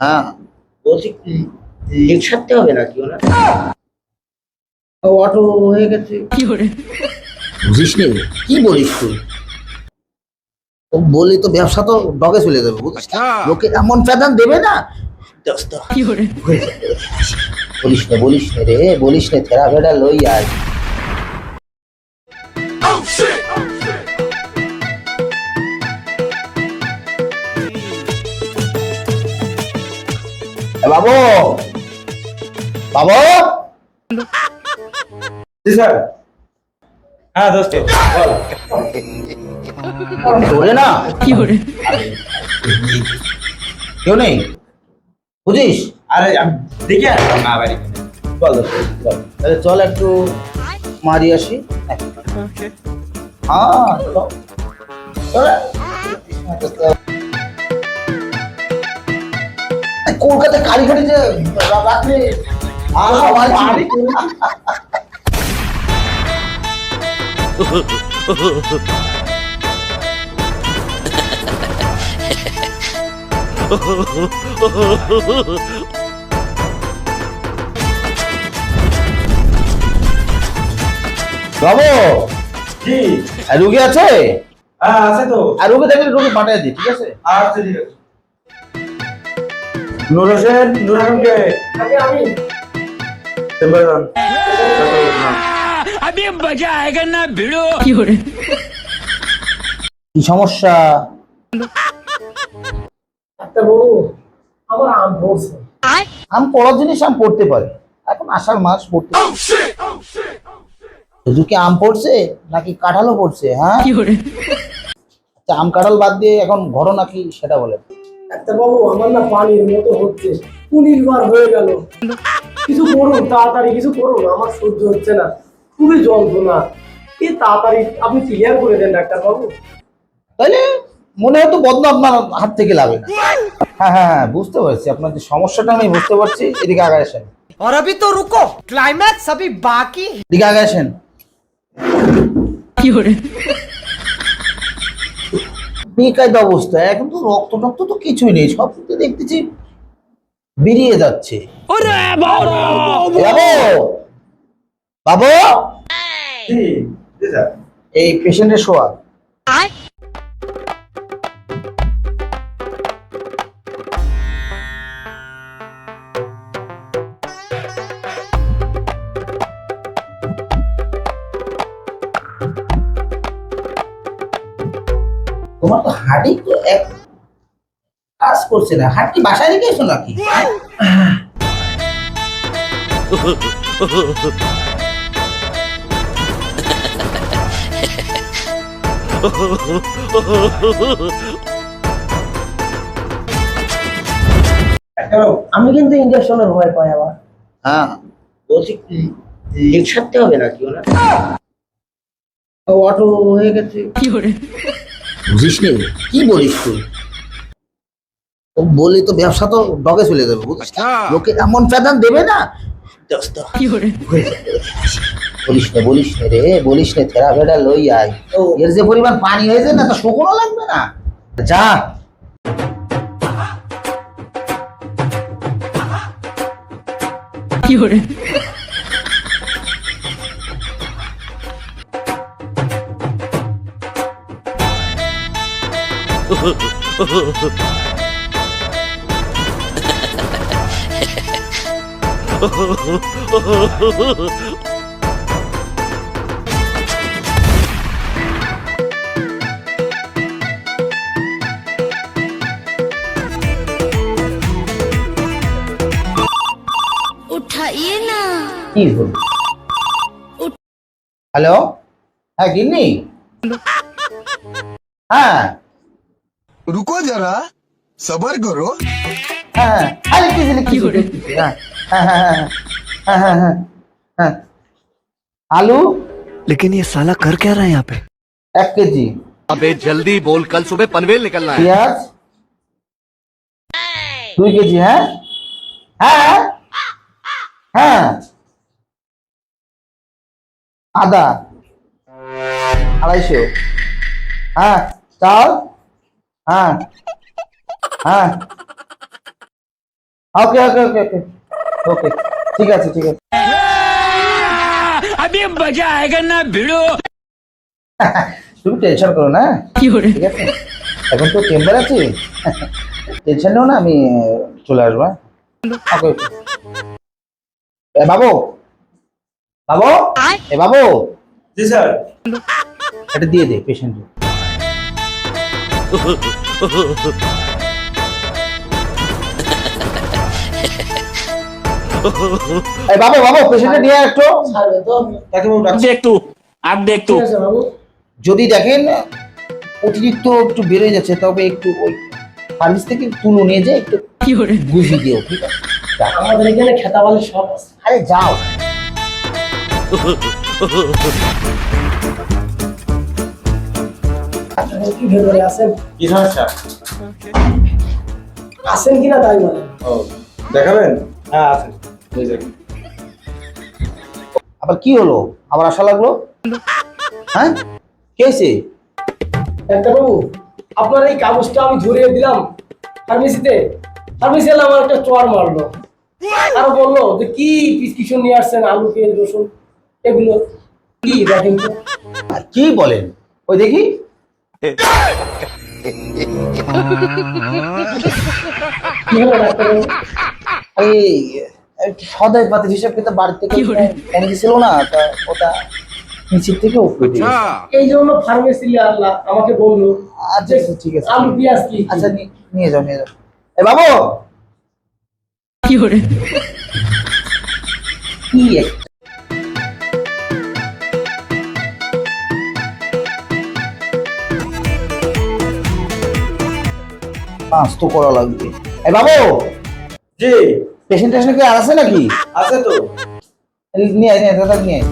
হ্যাঁ, বলছি লিক সারতে হবে নাকি ওনার? অটো হয়ে গেছে। বুঝিস নি? কি বলিস তুই? তো বলি তো ব্যবসা তো ডগে চলে যাবে, বুঝিস না? লোকে এমন ফেদান দেবে না। দোস্ত, বলিস না রে, বলিস না, থেরা ভেড়া লই আয়। বাবু, বাবু, জি স্যার। হ্যাঁ দোস্ত বল। ধরে না কেউ নেই, বুঝিস? আরে আমি দেখে আসলাম না বাড়ি। বল দোস্ত বল। তাহলে চল একটু মারি আসি। হ্যাঁ চলো, চলো। কলকাতা কারিগরি যে রাত্রে বাবু, জি। রুগী আছে? হ্যাঁ আছে তো। আর রুগী দেখলে রুগী পাঠিয়ে দিই, ঠিক আছে? আচ্ছা ঠিক আছে। নূর হোসেন, নূর হোসেনকে আমি চেম্বারে যান। अभी मजा आएगा ना भिड़ो। কি সমস্যা? একটা বউ আমার আম পড়ছে। আম পড়ার জিনিস আম পড়তে পারে, এখন আষাঢ় মাস পড়তে পারে। শুধু কি আম পড়ছে নাকি কাঁঠালও পড়ছে? হ্যাঁ, আচ্ছা, আম কাঁঠাল বাদ দিয়ে এখন ঘটনা কি সেটা বলে। একটা বাবু আমার না পানির মতো হচ্ছে, 19 বার হয়ে গেল। কিছু করুন, তাড়াতাড়ি কিছু করুন, আমার সহ্য হচ্ছে না, খুবই যন্ত্রণা। কি তাড়াতাড়ি আপনি ক্লিয়ার করে দেন ডাক্তার বাবু। তাইলে মনে হয়তো বদনা আপনার হাত থেকে লাগে না। হ্যাঁ হ্যাঁ হ্যাঁ, বুঝতে পারছি আপনার যে সমস্যাটা, আমি বুঝতে পারছি। এদিকে আগে আসেন, और अभी तो रुको, क्लाइमैक्स अभी बाकी। এদিকে আগে আসেন। বেকায়দা অবস্থা, এখন তো রক্ত টক্ত তো কিছুই নেই, সব কিছু দেখতেছি বেরিয়ে যাচ্ছে। বাবু, বাবু, জি জি স্যার। এই পেশেন্টের শোয়া। তোমার তো হাঁটি তো এক কাজ করছে না, হাঁটি বাসায় রেখে এসো নাকি? আমি কিন্তু ইনজেকশনের ভয় পাই আবার। হ্যাঁ, বলছি লিক সারতে হবে নাকি ওনার? অটো হয়ে গেছে। বুঝিস নি? কি বলিস তুই? তো বলি তো ব্যবসা তো ডগে চলে যাবে, বুঝিস না? লোকে এমন ফেদান দেবে না। দোস্ত, বলিস না রে, বলিস না, থেরা ভেড়া লই আয়। এর যে পরিমাণ পানি হয়েছে না, তো শুকনো লাগবে না। যা। उठाइए ना। কি হলো? হ্যালো, হ্যাঁ গিন্নি, হ্যাঁ रुको जरा, सबर करो। হ্যাঁ, আরে কি দিলে কি হলো? হ্যাঁ হ্যাঁ হ্যাঁ হ্যাঁ হ্যাঁ হ্যাঁ হ্যাঁ। আলু लेकिन ये साला कर क्या रहा है यहाँ पे? 1 কেজি, अबे जल्दी बोल, कल सुबह पनवेल निकलना है। পেঁয়াজ 2 কেজি। হ্যাঁ হ্যাঁ হ্যাঁ, আদা 250। হ্যাঁ, চাল, হ্যাঁ হ্যাঁ ওকে ওকে ওকে ওকে ওকে ঠিক আছে ঠিক আছে। अभी मजा आएगा ना भिड़ो। তুমি টেনশন করো না, ঠিক আছে? এখন তো চেম্বার আছে, টেনশন নেও না, আমি চলে আসবো। হ্যাঁ ওকে ওকে। এ বাবু, বাবু, এ বাবু, জি স্যার। এটা দিয়ে দে পেশেন্টকে। এই বাবু বাবু পেশেন্টটা নিয়ে আয় একটু। ছাড়বে তো? ডাক্তারবাবু ডাক্তার। देख तू, अब देख तू। ঠিক আছে বাবু। যদি দেখেন অতিরিক্ত একটু বেড়ে যাচ্ছে, তবে একটু ওই ফার্মেসি থেকে তুলো নিয়ে যে একটু গুছিয়ে দিও, ঠিক আছে? যাও। আমাদের এখানে খেতাবালি সব আছে। আরে যাও। আপনারা কি ভেতরে আছেন? কি সমস্যা? আছেন কিনা তাই বলেন। ও দেখাবেন? হ্যাঁ আছে। এই যে। আবার কি হলো, আবার আশা লাগলো? হ্যাঁ কে হয়েছে? ডাক্তারবাবু, আপনার এই কাগজটা আমি ধরিয়ে দিলাম ফার্মেসিতে। ফার্মেসি এলাম আমার একটা চর মারলো, আরো বললো যে কি প্রেসক্রিপশন নিয়ে আসছেন, আলু পেঁয়াজ রসুন এগুলো কি দেখেন তো। কি বলেন? ওই দেখি। কি হলো ডাক্তারবাবু? এই সদাই পাতি হিসাব কিন্তু বাড়ি থেকে ফোন দিছিল না, তা ওটা নিচের থেকে উপরে দিয়ে গেছে। এই জন্য ফার্মেসি আল্লাহ আমাকে বললো আচ্ছা আচ্ছা, ঠিক আছে। আলু পেঁয়াজ কি। আচ্ছা নিয়ে যাও নিয়ে যাও। এ বাবু কি একটা পাঁচ তো করা লাগবে। এ বাবু জি পেশেন্ট টেশন কি আর আছে নাকি? আছে তো। নিয়ে আয় নিয়ে আয়, দাদা নিয়ে আয়।